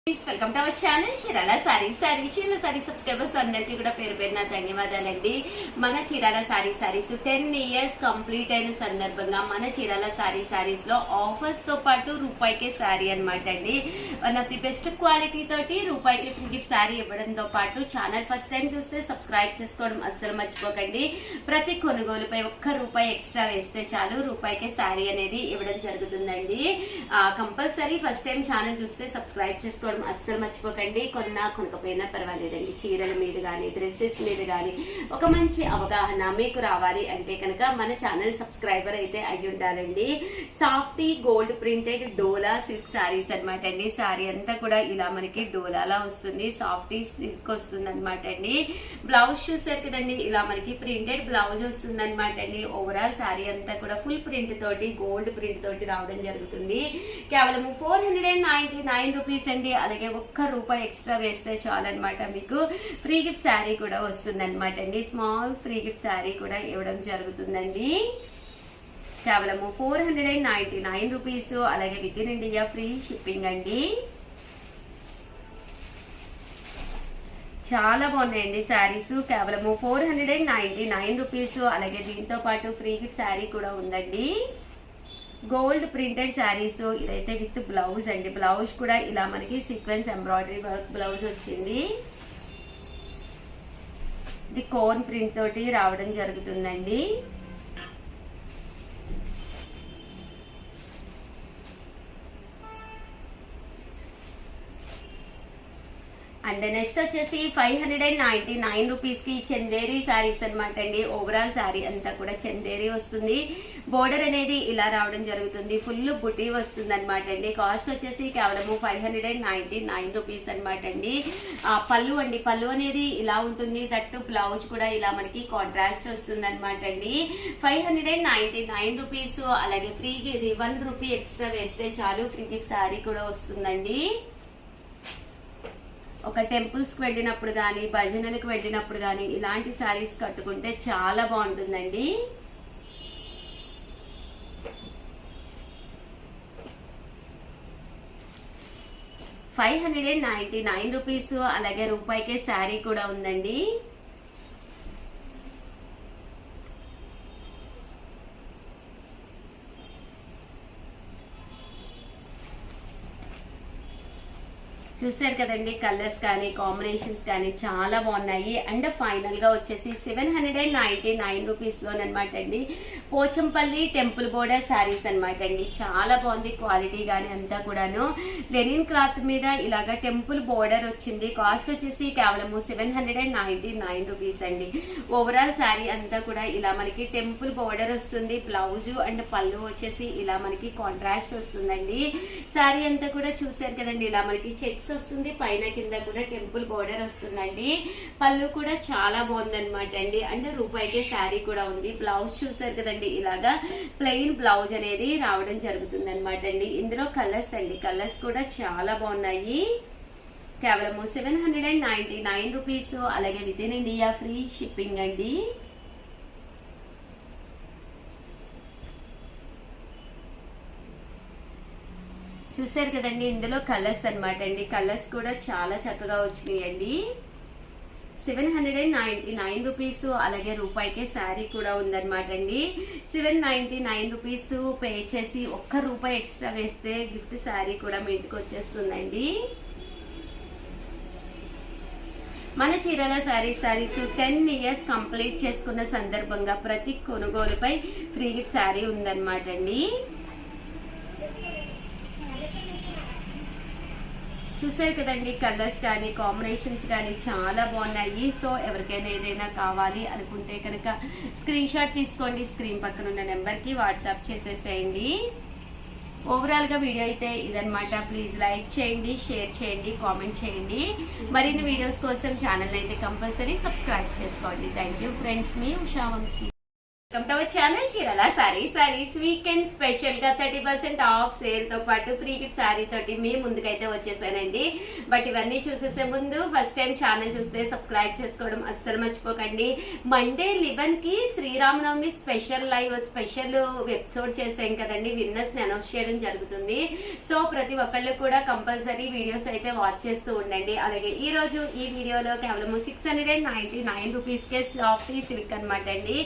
Welcome to our channel Chirala Chirala sorry subscribers అందరికీ కూడా పేరు పేరున ధన్యవాదాలండి. మన చీరాల సారీస్ 10 ఇయర్స్ కంప్లీట్ అయిన సందర్భంగా మన చీరాల సారీస్ లో ఆఫర్స్ తో పాటు రూపాయికే సారీ అనమాట అండి. One of the best quality తోటి రూపాయికి ఫ్రీ గిఫ్ట్ సారీ ఇవ్వడంతో పాటు ఛానల్ ఫస్ట్ టైం చూస్తే సబ్స్క్రైబ్ చేసుకోవడం అస్సలు మర్చిపోకండి. ప్రతి కొనుగోలుపై ₹1 ఎక్స్ట్రా వేస్తే చాలు రూపాయికే సారీ అనేది ఇవ్వడం జరుగుతుందండి. కంపల్సరీ ఫస్ట్ టైం ఛానల్ చూస్తే సబ్స్క్రైబ్ చేసుకోవడం అస్సలు మర్చిపోకండి. కొనకపోయినా పర్వాలేదండి. చీరల మీద కానీ డ్రెస్సెస్ మీద కానీ ఒక మంచి అవగాహన మీకు రావాలి అంటే కనుక మన ఛానల్ సబ్స్క్రైబర్ అయితే అయ్యి ఉండాలండి. సాఫ్టీ గోల్డ్ ప్రింటెడ్ డోలా సిల్క్ సారీస్ అనమాట అండి. సారీ అంతా కూడా ఇలా మనకి డోలాలా వస్తుంది, సాఫ్టీ సిల్క్ వస్తుంది అనమాట అండి. బ్లౌజ్ చూసారు కదండి, ఇలా మనకి ప్రింటెడ్ బ్లౌజ్ వస్తుంది అనమాట అండి. ఓవరాల్ సారీ అంతా కూడా ఫుల్ ప్రింట్ తోటి గోల్డ్ ప్రింట్ తోటి రావడం జరుగుతుంది. కేవలం ₹499 అండి. అలాగే ₹1 ఎక్స్ట్రా వేస్తే చాలన్నమాట. మీకు ఫ్రీ గిఫ్ట్ శారీ కూడా వస్తుంది అనమాట అండి. స్మాల్ ఫ్రీ గిఫ్ట్ శారీ కూడా ఇవ్వడం జరుగుతుందండి. కేవలం ₹499. అలాగే with in India free shipping అండి. చాలా బాగున్నాయండి శారీస్. కేవలం ₹499. అలాగే దీంతో పాటు ఫ్రీ గిఫ్ట్ శారీ కూడా ఉందండి. Gold printed saris. ఇదైతే విత్ బ్లౌజ్ అండి. బ్లౌజ్ కూడా ఇలా మనకి సీక్వెన్స్ ఎంబ్రాయిడరీ వర్క్ బ్లౌజ్ వచ్చింది. ఇది కోన్ ప్రింట్ తోటి రావడం జరుగుతుందండి. అండ్ నెక్స్ట్ వచ్చేసి ₹599 కి చందేరి శారీస్ అనమాట అండి. ఓవరాల్ శారీ అంతా కూడా చందేరి వస్తుంది. బోర్డర్ అనేది ఇలా రావడం జరుగుతుంది. ఫుల్ బుటీ వస్తుంది అనమాట అండి. కాస్ట్ వచ్చేసి కేవలం ₹599 అనమాట అండి. పళ్ళు అండి, పళ్ళు అనేది ఇలా ఉంటుంది. దట్టు బ్లౌజ్ కూడా ఇలా మనకి కాంట్రాస్ట్ వస్తుంది అనమాట అండి. ₹599. అలాగే ఫ్రీకి ₹1 ఎక్స్ట్రా వేస్తే చాలు ఫ్రీ గిఫ్ట్ శారీ కూడా వస్తుందండి. ఒక టెంపుల్స్కి వెళ్ళినప్పుడు కానీ భజనలకు వెళ్ళినప్పుడు కానీ ఇలాంటి శారీస్ కట్టుకుంటే చాలా బాగుంటుందండి. ₹599. అలాగే రూపాయికే శారీ కూడా ఉందండి. చూసారు కదండి, కలర్స్ కానీ కాంబినేషన్స్ కానీ చాలా బాగున్నాయి. అండ్ ఫైనల్ గా వచ్చేసి ₹799 లోనమాట అండి. పోచంపల్లి టెంపుల్ బోర్డర్ శారీస్ అనమాట అండి. చాలా బాగుంది క్వాలిటీ కానీ అంతా కూడాను. లెనిన్ క్లాత్ మీద ఇలాగా టెంపుల్ బోర్డర్ వచ్చింది. కాస్ట్ వచ్చేసి కేవలం ₹799 అండి. ఓవరాల్ శారీ అంతా కూడా ఇలా మనకి టెంపుల్ బోర్డర్ వస్తుంది. బ్లౌజ్ అండ్ పళ్ళు వచ్చేసి ఇలా మనకి కాంట్రాస్ట్ వస్తుందండి. శారీ అంతా కూడా చూసారు కదండి, ఇలా మనకి చెక్స్ వస్తుంది. పైన కింద కూడా టెంపుల్ బోర్డర్ వస్తుందండి. పళ్ళు కూడా చాలా బాగుందన్నమాట అండి. అండ్ రూపాయికే శారీ కూడా ఉంది. బ్లౌజ్ చూసారు కదండి, ఇలాగా ప్లెయిన్ బ్లౌజ్ అనేది రావడం జరుగుతుంది అనమాట అండి. ఇందులో కలర్స్ అండి, కలర్స్ కూడా చాలా బాగున్నాయి. కేవలం ₹799. అలాగే with in India free shipping అండి. చూసారు కదండి, ఇందులో కలర్స్ అనమాట అండి. కలర్స్ కూడా చాలా చక్కగా వచ్చినాయండి. ₹799. అలాగే రూపాయికే శారీ కూడా ఉందన్నమాట అండి. ₹799 పే చేసి ₹1 ఎక్స్ట్రా వేస్తే గిఫ్ట్ శారీ కూడా మీ ఇంటికి వచ్చేస్తుందండి. మన చీరాల సారీస్ 10 ఇయర్స్ కంప్లీట్ చేసుకున్న సందర్భంగా ప్రతి కొనుగోలుపై ఫ్రీ గిఫ్ట్ శారీ ఉందన్నమాట అండి. చూసారు కదండి, కలర్స్ కానీ కాంబినేషన్స్ కానీ చాలా బాగున్నాయి. సో ఎవరికైనా ఏదైనా కావాలి అనుకుంటే కనుక స్క్రీన్ షాట్ తీసుకోండి. స్క్రీన్ పక్కన ఉన్న నెంబర్కి వాట్సాప్ చేసేసేయండి. ఓవరాల్గా వీడియో అయితే ఇదనమాట. ప్లీజ్ లైక్ చేయండి, షేర్ చేయండి, కామెంట్ చేయండి. మరిన్ని వీడియోస్ కోసం ఛానల్ అయితే కంపల్సరీ సబ్స్క్రైబ్ చేసుకోండి. Thank you friends. మీ Usha Vamsi. Welcome to our channel Chirala sarees weekend special గా 30% ఆఫ్ సేల్ తో పాటు ఫ్రీ గిఫ్ట్ సారీ తోటి మీ ముందుకైతే వచ్చేసానండి. బట్ ఇవన్నీ చూసేసే ముందు ఫస్ట్ టైం ఛానల్ చూస్తే సబ్స్క్రైబ్ చేసుకోవడం అస్సలు మర్చిపోకండి. మండే 11 కి Sriramanavami special live special episode చేసాం కదండి, విన్నర్స్ ని అనౌన్స్ చేయడం జరుగుతుంది. సో ప్రతి ఒక్కళ్ళు కూడా కంపల్సరీ వీడియోస్ అయితే వాచ్ చేస్తూ ఉండండి. అలాగే ఈ రోజు ఈ వీడియోలో కేవలం 699 రూపీస్ కే సాఫ్ట్ సిల్క్ అనమాట అండి.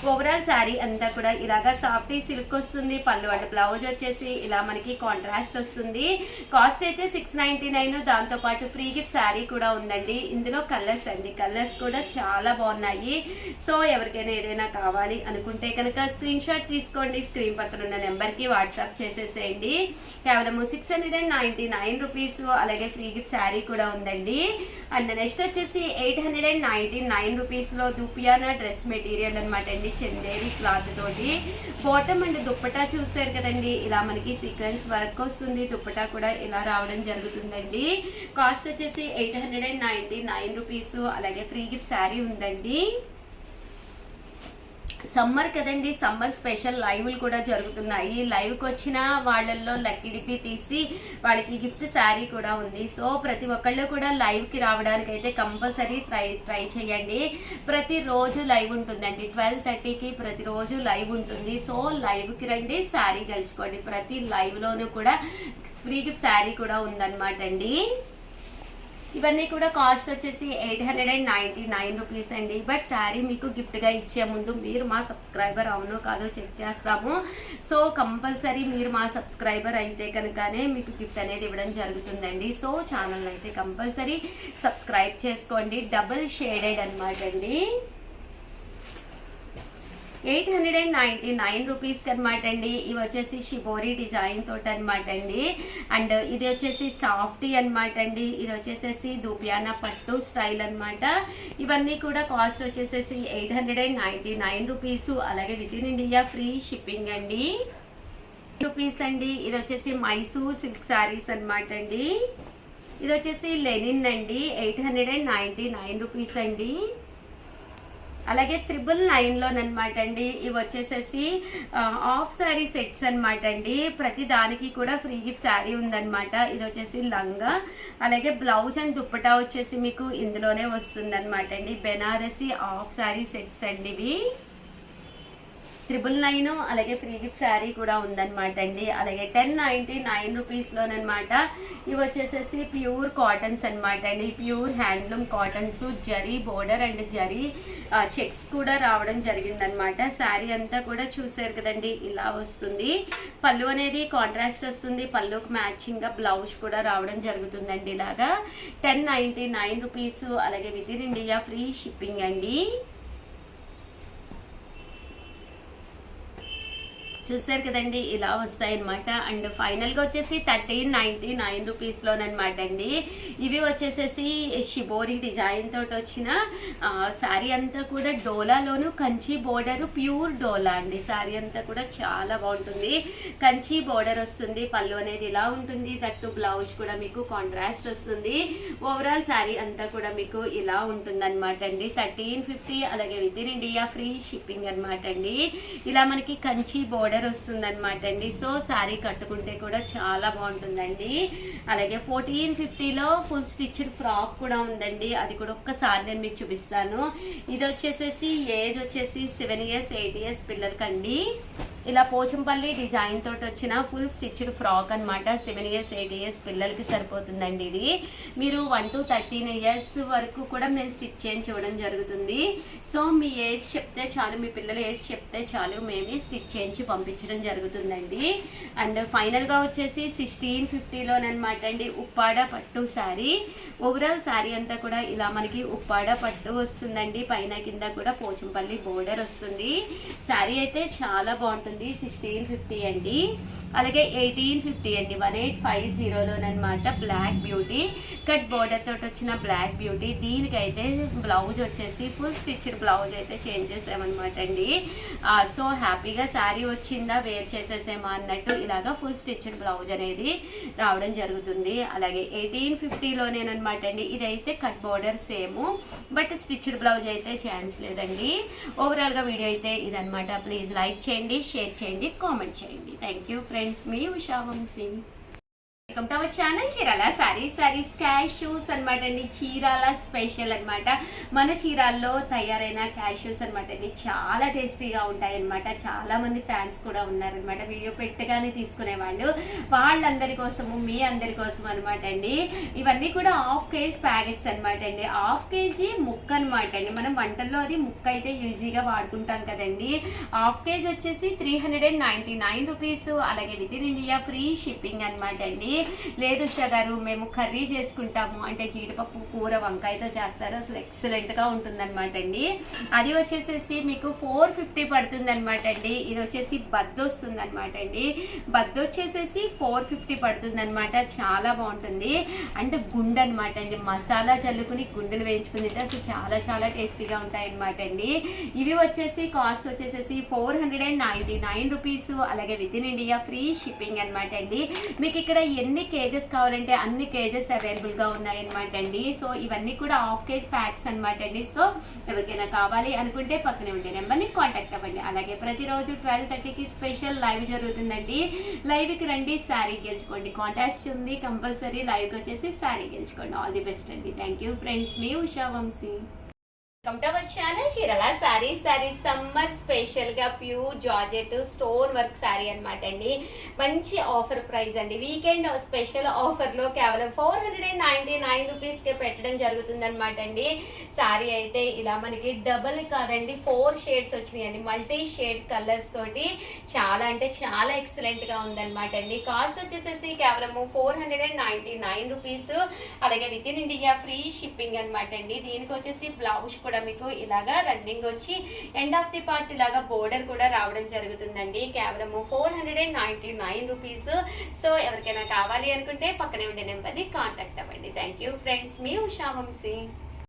ఓవరాల్ శారీ అంతా కూడా ఇలాగా సాఫ్ట్ సిల్క్ వస్తుంది. పళ్ళు అంటే బ్లౌజ్ వచ్చేసి ఇలా మనకి కాంట్రాస్ట్ వస్తుంది. కాస్ట్ అయితే 699. దాంతో పాటు ఫ్రీ గిఫ్ట్ శారీ కూడా ఉందండి. ఇందులో కలర్స్ అండి, కలర్స్ కూడా చాలా బాగున్నాయి. సో ఎవరికైనా ఏదైనా కావాలి అనుకుంటే కనుక స్క్రీన్ షాట్ తీసుకోండి, స్క్రీన్ పక్కన ఉన్న నెంబర్కి వాట్సాప్ చేసేసేయండి. కేవలం 699 రూపీస్. అలాగే ఫ్రీ గిఫ్ట్ శారీ కూడా ఉందండి. అండ్ నెక్స్ట్ వచ్చేసి 899 రూపీస్లో దుపియానా డ్రెస్ మెటీరియల్ అనమాట అండి, చందేరి క్లాత్ తోటి. బాటమ్ అండ్ దుప్పటా చూసారు కదండి, ఇలా మనకి సీక్వెన్స్ వర్క్ వస్తుంది. దుప్పటా కూడా ఇలా రావడం జరుగుతుందండి. కాస్ట్ వచ్చేసి 899 రూపీస్. అలాగే ఫ్రీ గిఫ్ట్ శారీ ఉందండి. సమ్మర్ కదండి, సమ్మర్ స్పెషల్ లైవ్లు కూడా జరుగుతున్నాయి. లైవ్కి వచ్చిన వాళ్ళల్లో లక్కీ డిపి తీసి వాళ్ళకి గిఫ్ట్ శారీ కూడా ఉంది. సో ప్రతి ఒక్కళ్ళు కూడా లైవ్కి రావడానికి అయితే కంపల్సరీ ట్రై చేయండి. ప్రతిరోజు లైవ్ ఉంటుందండి, 12:30కి ప్రతిరోజు లైవ్ ఉంటుంది. సో లైవ్కి రండి, శారీ గెలుచుకోండి. ప్రతి లైవ్లోనూ కూడా ఫ్రీ గిఫ్ట్ శారీ కూడా ఉందన్నమాట అండి. ఇవన్నీ కూడా కాస్ట్ వచ్చేసి 899 రూపీస్ అండి. బట్ శారీ మీకు గిఫ్ట్గా ఇచ్చే ముందు మీరు మా సబ్స్క్రైబర్ అవునో కాదో చెక్ చేస్తాము. సో కంపల్సరీ మీరు మా సబ్స్క్రైబర్ అయితే కనుకనే మీకు గిఫ్ట్ అనేది ఇవ్వడం జరుగుతుందండి. సో ఛానల్ అయితే కంపల్సరీ సబ్స్క్రైబ్ చేసుకోండి. డబుల్ షేడెడ్ అనమాట అండి. 899 రూపీస్కి అనమాట అండి. ఇవి వచ్చేసి షిబోరి డిజైన్ తోటి అనమాట అండి. అండ్ ఇది వచ్చేసి సాఫ్టీ అనమాట అండి. ఇది వచ్చేసేసి దుపియానా పట్టు స్టైల్ అనమాట. ఇవన్నీ కూడా కాస్ట్ వచ్చేసేసి 899 రూపీస్. అలాగే with in India free shipping అండి. రూపీస్ అండి. ఇది వచ్చేసి మైసూర్ సిల్క్ శారీస్ అనమాట అండి. ఇది వచ్చేసి లెనిన్ అండి. 899 రూపీస్ అండి. అలాగే 999లోనమాట అండి. ఇవి వచ్చేసేసి హాఫ్ శారీ సెట్స్ అనమాట అండి. ప్రతి దానికి కూడా ఫ్రీ గిఫ్ట్ శారీ ఉందన్నమాట. ఇది వచ్చేసి లంగా, అలాగే బ్లౌజ్ అండ్ దుప్పటా వచ్చేసి మీకు ఇందులోనే వస్తుంది అనమాట అండి. బెనారసి హాఫ్ శారీ సెట్స్ అండి ఇవి. 999. అలాగే ఫ్రీ గిఫ్ట్ శారీ కూడా ఉందన్నమాట అండి. అలాగే 1099 రూపీస్లోనమాట. ఇవి వచ్చేసేసి ప్యూర్ కాటన్స్ అనమాట అండి. Pure handloom cottons, zari border and zari checks కూడా రావడం జరిగిందనమాట. శారీ అంతా కూడా చూసారు కదండి, ఇలా వస్తుంది. పళ్ళు అనేది కాంట్రాస్ట్ వస్తుంది. పళ్ళుకి మ్యాచింగ్గా బ్లౌజ్ కూడా రావడం జరుగుతుందండి. ఇలాగా 1099 రూపీస్. అలాగే with in India free shipping అండి. చూసారు కదండి, ఇలా వస్తాయి అనమాట. అండ్ ఫైనల్గా వచ్చేసి 1399 రూపీస్లోనమాట అండి. ఇవి వచ్చేసేసి షిబోరి డిజైన్ తోటి వచ్చిన శారీ అంతా కూడా డోలాలోను కంచి బోర్డర్, ప్యూర్ డోలా అండి. శారీ అంతా కూడా చాలా బాగుంటుంది. కంచి బోర్డర్ వస్తుంది. పళ్ళు అనేది ఇలా ఉంటుంది. దట్టు బ్లౌజ్ కూడా మీకు కాంట్రాస్ట్ వస్తుంది. ఓవరాల్ శారీ అంతా కూడా మీకు ఇలా ఉంటుంది అనమాట అండి. 1350. అలాగే with in India free shipping అనమాట అండి. ఇలా మనకి కంచి బోర్డర్ వస్తుంది అనమాట అండి. సో శారీ కట్టుకుంటే కూడా చాలా బాగుంటుందండి. అలాగే 1450లో ఫుల్ స్టిచ్డ్ ఫ్రాక్ కూడా ఉందండి. అది కూడా ఒక్కసారి నేను మీకు చూపిస్తాను. ఇది వచ్చేసేసి ఏజ్ వచ్చేసి 7 years 8 years పిల్లలకండి. ఇలా పోచంపల్లి డిజైన్ తోటి వచ్చిన ఫుల్ స్టిచ్డ్ ఫ్రాక్ అనమాట. 7 years 8 years పిల్లలకి సరిపోతుందండి. ఇది మీరు 1 to 13 years వరకు కూడా మేము స్టిచ్ చేయించడం జరుగుతుంది. సో మీ ఏజ్ చెప్తే చాలు, మీ పిల్లల ఏజ్ చెప్తే చాలు, మేమే స్టిచ్ చేయించి పంపించడం జరుగుతుందండి. అండ్ ఫైనల్గా వచ్చేసి 1650లోనమాట అండి ఉప్పాడ పట్టు శారీ. ఓవరాల్ శారీ అంతా కూడా ఇలా మనకి ఉప్పాడ పట్టు వస్తుందండి. పైన కింద కూడా పోచంపల్లి బోర్డర్ వస్తుంది. శారీ అయితే చాలా బాగుంటుంది. 1650 అండి. అలాగే 1850 అండి. 1850లోనమాట బ్లాక్ బ్యూటీ ఇక్కట్ బోర్డర్ తోటి వచ్చిన బ్లాక్ బ్యూటీ. దీనికైతే బ్లౌజ్ వచ్చేసి ఫుల్ స్టిచ్డ్ బ్లౌజ్ అయితే చేంజ్ చేసామన్నమాట అండి. సో హ్యాపీగా శారీ వచ్చిందా వేర్ చేసేసేమా అన్నట్టు ఇలాగా ఫుల్ స్టిచ్డ్ బ్లౌజ్ అనేది రావడం జరుగుతుంది. అలాగే 1850లోనేనమాట అండి. ఇదైతే cut border same, but stitched blouse అయితే ఛాన్స్ లేదండి. ఓవరాల్గా వీడియో అయితే ఇదనమాట. ప్లీజ్ లైక్ చేయండి, షేర్ చేయండి, కామెంట్ చేయండి. థ్యాంక్ యూ ఫ్రెండ్స్, మీ Usha Vamsi. Welcome to our channel Chirala sarees cashews అనమాట అండి. చీరాల స్పెషల్ అనమాట. మన చీరాల్లో తయారైన క్యాష్యూస్ అనమాట అండి. చాలా టేస్టీగా ఉంటాయి అనమాట. చాలా మంది ఫ్యాన్స్ కూడా ఉన్నారనమాట. వీడియో పెట్టగానే తీసుకునేవాళ్ళు. వాళ్ళందరి కోసము, మీ అందరి కోసం అనమాట అండి. ఇవన్నీ కూడా హాఫ్ కేజీ ప్యాకెట్స్ అనమాట అండి. హాఫ్ కేజీ ముక్క అనమాట అండి. మనం వంటల్లో అది ముక్క అయితే ఈజీగా వాడుకుంటాం కదండి. హాఫ్ కేజీ వచ్చేసి 399 రూపీస్. అలాగే with in India free shipping అనమాట అండి. లేదు ఉషా గారు మేము కర్రీ చేసుకుంటాము అంటే జీడిపప్పు కూర వంకాయతో చేస్తారు, అసలు ఎక్సలెంట్గా ఉంటుందన్నమాట అండి. అది వచ్చేసేసి మీకు 450 పడుతుంది అనమాట అండి. ఇది వచ్చేసి బద్ద వస్తుంది అనమాట అండి. బద్ద వచ్చేసేసి 450 పడుతుంది అనమాట. చాలా బాగుంటుంది. అంటే గుండె అనమాట అండి. మసాలా చల్లుకుని గుండెలు వేయించుకుని అసలు చాలా చాలా టేస్టీగా ఉంటాయి అనమాట అండి. ఇవి వచ్చేసి కాస్ట్ వచ్చేసేసి 499 రూపీస్. అలాగే with in India free shipping అనమాట అండి. మీకు ఇక్కడ ఎన్ని కేజెస్ కావాలంటే అన్ని కేజెస్ అవైలబుల్గా ఉన్నాయన్నమాట అండి. సో ఇవన్నీ కూడా హాఫ్ కేజీ ప్యాక్స్ అనమాట అండి. సో ఎవరికైనా కావాలి అనుకుంటే పక్కనే ఉండే నెంబర్ని కాంటాక్ట్ అవ్వండి. అలాగే ప్రతిరోజు 12:30కి స్పెషల్ లైవ్ జరుగుతుందండి. లైవ్కి రండి, శారీ గెలుచుకోండి. కాంటాక్ట్ ఉంది కంపల్సరీ. లైవ్కి వచ్చేసి శారీ గెలుచుకోండి. ఆల్ ది బెస్ట్ అండి. థ్యాంక్ యూ ఫ్రెండ్స్, మీ Usha Vamsi. Welcome to our channel Chirala saris summer special గా pure georgette stone work sari అనమాట అండి. మంచి ఆఫర్ ప్రైస్ అండి. వీకెండ్ స్పెషల్ ఆఫర్ లో కేవలం 499 రూపీస్ కే పెట్టడం జరుగుతుంది అనమాట అండి. సారీ అయితే ఇలా మనకి డబుల్ కాదండి 4 షేడ్స్ వచ్చినాయండి. మల్టీ షేడ్స్ కలర్స్ తోటి చాలా అంటే చాలా ఎక్సలెంట్ గా ఉందన్నమాట అండి. కాస్ట్ వచ్చేసేసి కేవలం 499 రూపీస్. అలాగే with in India free shipping అనమాట అండి. దీనికి వచ్చేసి బ్లౌజ్ కూడా మీకు ఇలాగా రన్నింగ్ వచ్చి ఎండ్ ఆఫ్ ది పార్ట్ ఇలాగా బోర్డర్ కూడా రావడం జరుగుతుందండి. కేవలం 499 రూపీస్. సో ఎవరికైనా కావాలి అనుకుంటే పక్కనే ఉండే నెంబర్ని కాంటాక్ట్ అవ్వండి. థ్యాంక్ యూ ఫ్రెండ్స్, మీ ఉషా వంశీ.